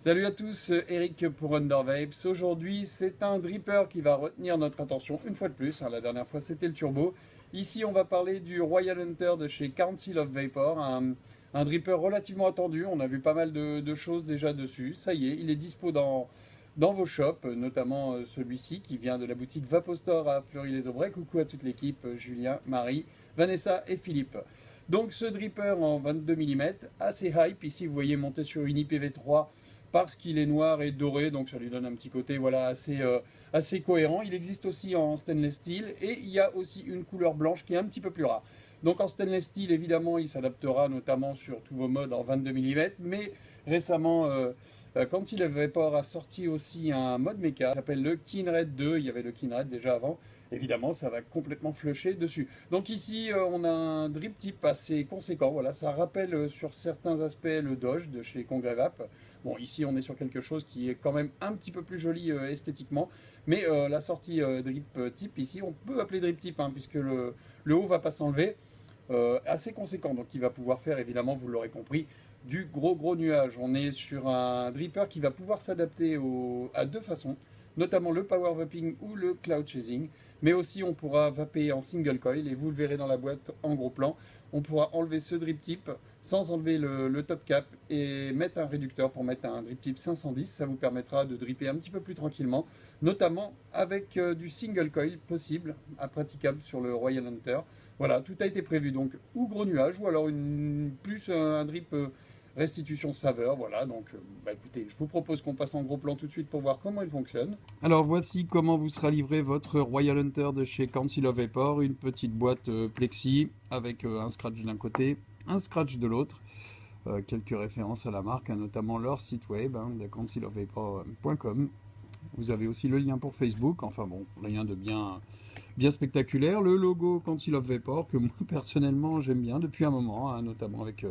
Salut à tous, Eric pour Undervapes. Aujourd'hui, c'est un dripper qui va retenir notre attention une fois de plus. La dernière fois, c'était le turbo. Ici, on va parler du Royal Hunter de chez Council of Vapor, un dripper relativement attendu. On a vu pas mal de choses déjà dessus. Ça y est, il est dispo dans vos shops, notamment celui-ci qui vient de la boutique Vapostore à Fleury-les-Aubrais. Coucou à toute l'équipe, Julien, Marie, Vanessa et Philippe. Donc ce dripper en 22 mm, assez hype. Ici, vous voyez monter sur une IPv3 parce qu'il est noir et doré, donc ça lui donne un petit côté voilà, assez cohérent. Il existe aussi en stainless steel et il y a aussi une couleur blanche qui est un petit peu plus rare. Donc en stainless steel, évidemment, il s'adaptera notamment sur tous vos modes en 22 mm, mais récemment, quand il Vapor a sorti aussi un mode mecha qui s'appelle le Kinred 2, il y avait le Kinred déjà avant, évidemment ça va complètement flusher dessus. Donc ici on a un drip type assez conséquent, voilà, ça rappelle sur certains aspects le Doge de chez Congrevap. Bon, ici on est sur quelque chose qui est quand même un petit peu plus joli esthétiquement, mais la sortie drip type ici, on peut appeler drip type, puisque le haut va pas s'enlever, assez conséquent, donc il va pouvoir faire évidemment, vous l'aurez compris, du gros nuage. On est sur un dripper qui va pouvoir s'adapter à deux façons, notamment le power vaping ou le cloud chasing, mais aussi on pourra vaper en single coil, et vous le verrez dans la boîte en gros plan. On pourra enlever ce drip type sans enlever le top cap et mettre un réducteur pour mettre un drip type 510. Ça vous permettra de dripper un petit peu plus tranquillement, notamment avec du single coil possible, praticable sur le Royal Hunter. Voilà, tout a été prévu, donc ou gros nuage ou alors plus un drip restitution saveur. Voilà, donc écoutez, je vous propose qu'on passe en gros plan tout de suite pour voir comment il fonctionne. Alors voici comment vous sera livré votre Royal Hunter de chez Council of Vapor. Une petite boîte plexi avec un scratch d'un côté, un scratch de l'autre. Quelques références à la marque, notamment leur site web, de councilofvapor.com. Vous avez aussi le lien pour Facebook, enfin bon, rien de bien spectaculaire. Le logo Council of Vapor, que moi personnellement j'aime bien depuis un moment, notamment avec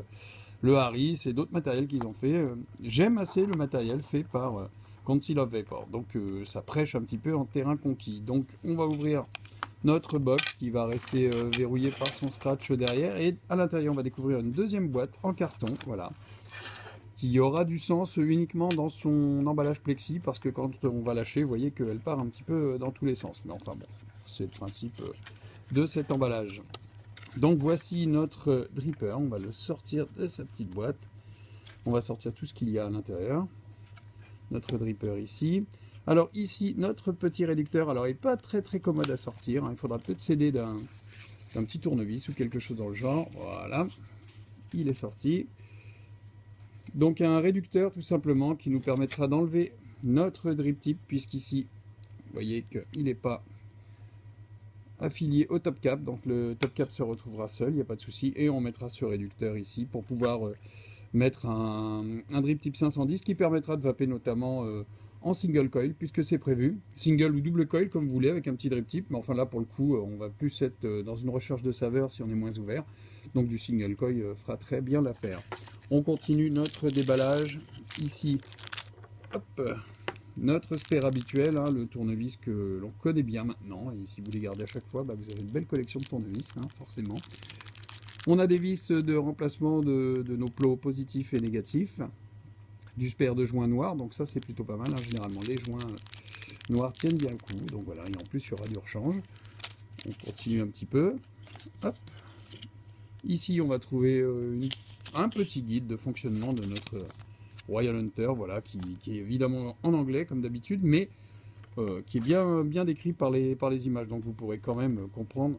le Harris et d'autres matériels qu'ils ont fait. J'aime assez le matériel fait par Council of Vapor, donc ça prêche un petit peu en terrain conquis. Donc on va ouvrir notre box qui va rester verrouillé par son scratch derrière, et à l'intérieur on va découvrir une deuxième boîte en carton, voilà, qui aura du sens uniquement dans son emballage plexi, parce que quand on va lâcher, vous voyez qu'elle part un petit peu dans tous les sens, mais enfin bon, c'est le principe de cet emballage. Donc voici notre dripper, on va le sortir de sa petite boîte, on va sortir tout ce qu'il y a à l'intérieur, notre dripper ici. Alors ici, notre petit réducteur, alors il n'est pas très commode à sortir, il faudra peut-être s'aider d'un petit tournevis ou quelque chose dans le genre. Voilà, il est sorti. Donc un réducteur tout simplement qui nous permettra d'enlever notre drip tip, puisqu'ici, vous voyez qu'il n'est pas affilié au top cap, donc le top cap se retrouvera seul, il n'y a pas de souci, et on mettra ce réducteur ici pour pouvoir mettre un drip type 510 qui permettra de vaper notamment en single coil, puisque c'est prévu, single ou double coil comme vous voulez, avec un petit drip tip, mais enfin là pour le coup on va plus être dans une recherche de saveur si on est moins ouvert, donc du single coil fera très bien l'affaire. On continue notre déballage ici, hop, notre spare habituel, le tournevis que l'on connaît bien maintenant, et si vous les gardez à chaque fois, vous avez une belle collection de tournevis, forcément. On a des vis de remplacement de nos plots positifs et négatifs, du spare de joint noir, donc ça c'est plutôt pas mal, généralement les joints noirs tiennent bien le coup, donc voilà, et en plus il y aura du rechange. On continue un petit peu, hop. Ici on va trouver un petit guide de fonctionnement de notre Royal Hunter, voilà, qui est évidemment en anglais comme d'habitude, mais qui est bien décrit par les images, donc vous pourrez quand même comprendre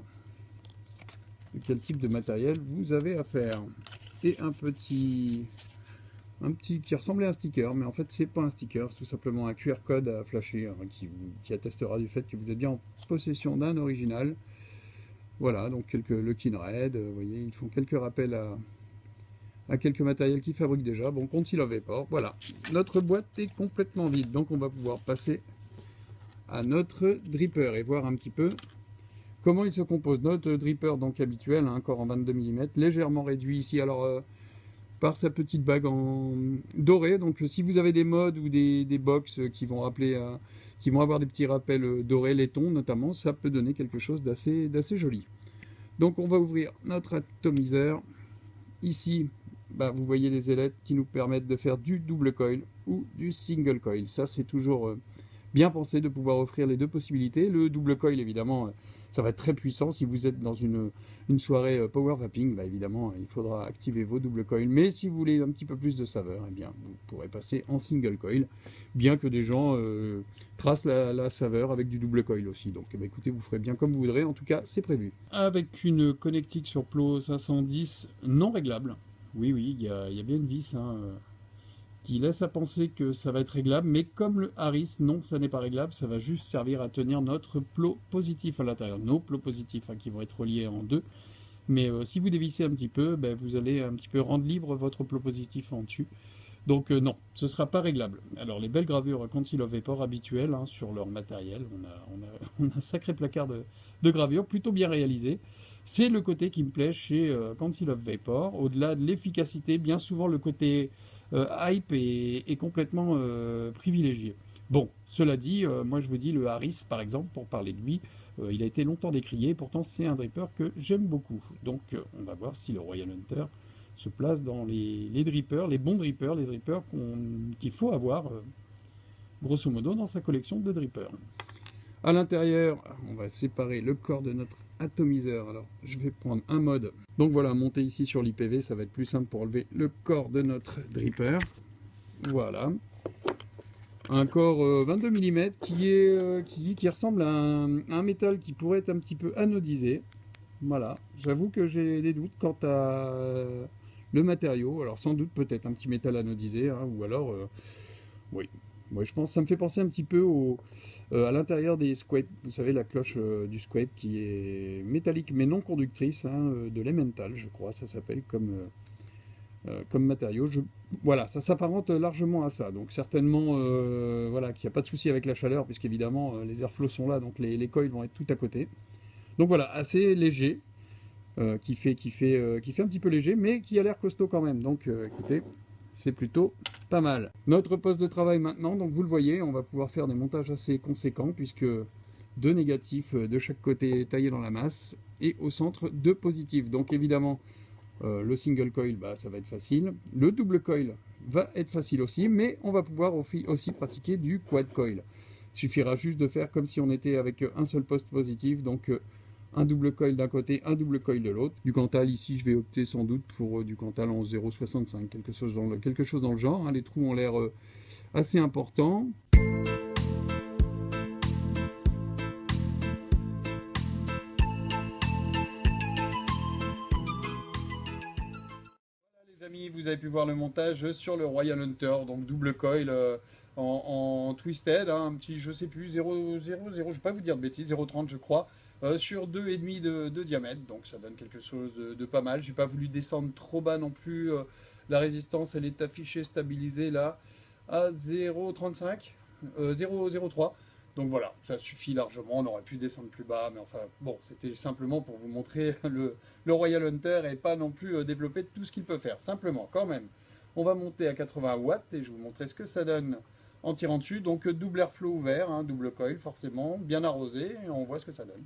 de quel type de matériel vous avez à faire. Et un petit qui ressemblait à un sticker, mais en fait c'est pas un sticker, c'est tout simplement un QR code à flasher qui attestera du fait que vous êtes bien en possession d'un original. Voilà, donc le Kinred, vous voyez, ils font quelques rappels à quelques matériels qu'ils fabriquent déjà. Bon, Council of Vapor, voilà, notre boîte est complètement vide, donc on va pouvoir passer à notre dripper et voir un petit peu comment il se compose. Notre dripper donc habituel, encore en 22 mm, légèrement réduit ici, alors par sa petite bague en doré. Donc si vous avez des modes ou des box qui vont rappeler, qui vont avoir des petits rappels dorés, laiton notamment, ça peut donner quelque chose d'assez joli. Donc on va ouvrir notre atomiseur. Ici, bah, vous voyez les ailettes qui nous permettent de faire du double coil ou du single coil. Ça, c'est toujours bien pensé de pouvoir offrir les deux possibilités. Le double coil, évidemment, ça va être très puissant. Si vous êtes dans une soirée power vaping, bah, évidemment, il faudra activer vos double coils. Mais si vous voulez un petit peu plus de saveur, eh bien, vous pourrez passer en single coil, bien que des gens tracent la saveur avec du double coil aussi. Donc, bah, écoutez, vous ferez bien comme vous voudrez. En tout cas, c'est prévu. Avec une connectique sur Plo 510 non réglable. Oui, oui, il y a bien une vis hein, qui laisse à penser que ça va être réglable, mais comme le Harris, non, ça n'est pas réglable, ça va juste servir à tenir notre plot positif à l'intérieur, nos plots positifs hein, qui vont être reliés en deux. Mais si vous dévissez un petit peu, ben, vous allez un petit peu rendre libre votre plot positif en dessus. Donc non, ce ne sera pas réglable. Alors les belles gravures Council of Vapor habituelles hein, sur leur matériel, on a un sacré placard de gravures plutôt bien réalisé. C'est le côté qui me plaît chez Council of Vapor. Au-delà de l'efficacité, bien souvent le côté hype est complètement privilégié. Bon, cela dit, moi je vous dis le Harris par exemple, pour parler de lui, il a été longtemps décrié, pourtant c'est un dripper que j'aime beaucoup. Donc on va voir si le Royal Hunter se place dans les drippers, les bons drippers, les drippers qu'il faut avoir grosso modo dans sa collection de drippers. À l'intérieur, on va séparer le corps de notre atomiseur. Alors, je vais prendre un mode. Donc voilà, monter ici sur l'IPV, ça va être plus simple pour enlever le corps de notre dripper. Voilà. Un corps 22 mm qui ressemble à un métal qui pourrait être un petit peu anodisé. Voilà. J'avoue que j'ai des doutes quant à le matériau. Alors sans doute peut-être un petit métal anodisé, hein, ou alors... oui. Moi, je pense, ça me fait penser un petit peu à l'intérieur des squates. Vous savez, la cloche du squat qui est métallique mais non conductrice, hein, de l'emmental, je crois, ça s'appelle comme matériau. Voilà, ça s'apparente largement à ça. Donc certainement, voilà, qu'il n'y a pas de souci avec la chaleur, puisqu'évidemment, les airflows sont là, donc les coils vont être tout à côté. Donc voilà, assez léger, qui fait un petit peu léger, mais qui a l'air costaud quand même. Donc écoutez, c'est plutôt pas mal. Notre poste de travail maintenant, donc vous le voyez, on va pouvoir faire des montages assez conséquents puisque deux négatifs de chaque côté taillés dans la masse et au centre deux positifs. Donc évidemment, le single coil, bah, ça va être facile. Le double coil va être facile aussi, mais on va pouvoir aussi pratiquer du quad coil. Il suffira juste de faire comme si on était avec un seul poste positif, donc un double coil d'un côté, un double coil de l'autre. Du Cantal, ici, je vais opter sans doute pour du Cantal en 0,65, quelque chose dans le genre. Hein. Les trous ont l'air assez importants. Voilà les amis, vous avez pu voir le montage sur le Royal Hunter, donc double coil en twisted, hein, un petit, je sais plus, 0,00, je ne vais pas vous dire de bêtises, 0,30 je crois. Sur 2,5 de diamètre, donc ça donne quelque chose de pas mal. J'ai pas voulu descendre trop bas non plus. La résistance, elle est affichée, stabilisée là à 0,35, 0,03. Donc voilà, ça suffit largement. On aurait pu descendre plus bas, mais enfin bon, c'était simplement pour vous montrer le Royal Hunter et pas non plus développer tout ce qu'il peut faire. Simplement, quand même, on va monter à 80 watts et je vais vous montrer ce que ça donne en tirant dessus. Donc double airflow ouvert, hein, double coil forcément, bien arrosé, et on voit ce que ça donne.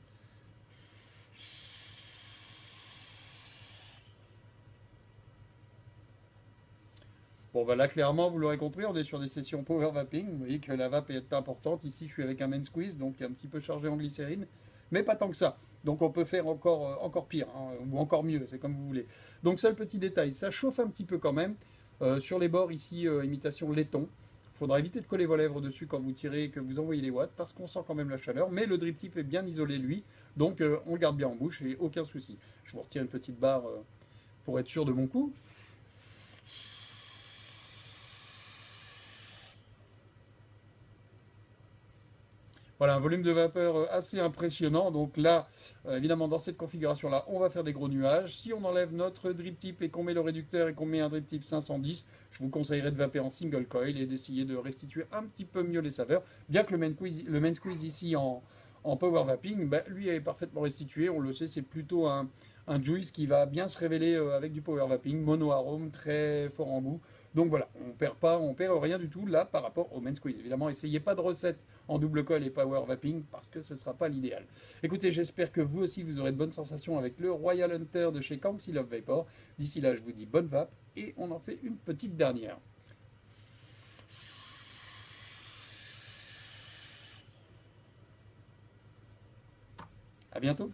Bon, bah là, clairement, vous l'aurez compris, on est sur des sessions power vaping. Vous voyez que la vape est importante. Ici, je suis avec un main squeeze, donc un petit peu chargé en glycérine, mais pas tant que ça. Donc, on peut faire encore pire, hein, ou encore mieux, c'est comme vous voulez. Donc, seul petit détail, ça chauffe un petit peu quand même. Sur les bords, ici, imitation laiton. Il faudra éviter de coller vos lèvres dessus quand vous tirez et que vous envoyez les watts, parce qu'on sent quand même la chaleur. Mais le drip tip est bien isolé, lui. Donc, on le garde bien en bouche et aucun souci. Je vous retire une petite barre pour être sûr de mon coup. Voilà, un volume de vapeur assez impressionnant. Donc là, évidemment, dans cette configuration-là, on va faire des gros nuages. Si on enlève notre drip tip et qu'on met le réducteur et qu'on met un drip tip 510, je vous conseillerais de vaper en single coil et d'essayer de restituer un petit peu mieux les saveurs. Bien que le main squeeze ici en power vaping, bah, lui est parfaitement restitué. On le sait, c'est plutôt un juice qui va bien se révéler avec du power vaping, mono arôme, très fort en goût. Donc voilà, on perd rien du tout là par rapport au main squeeze. Évidemment, essayez pas de recette en double coil et power vaping parce que ce ne sera pas l'idéal. Écoutez, j'espère que vous aussi vous aurez de bonnes sensations avec le Royal Hunter de chez Council of Vapor. D'ici là, je vous dis bonne vape et on en fait une petite dernière. À bientôt.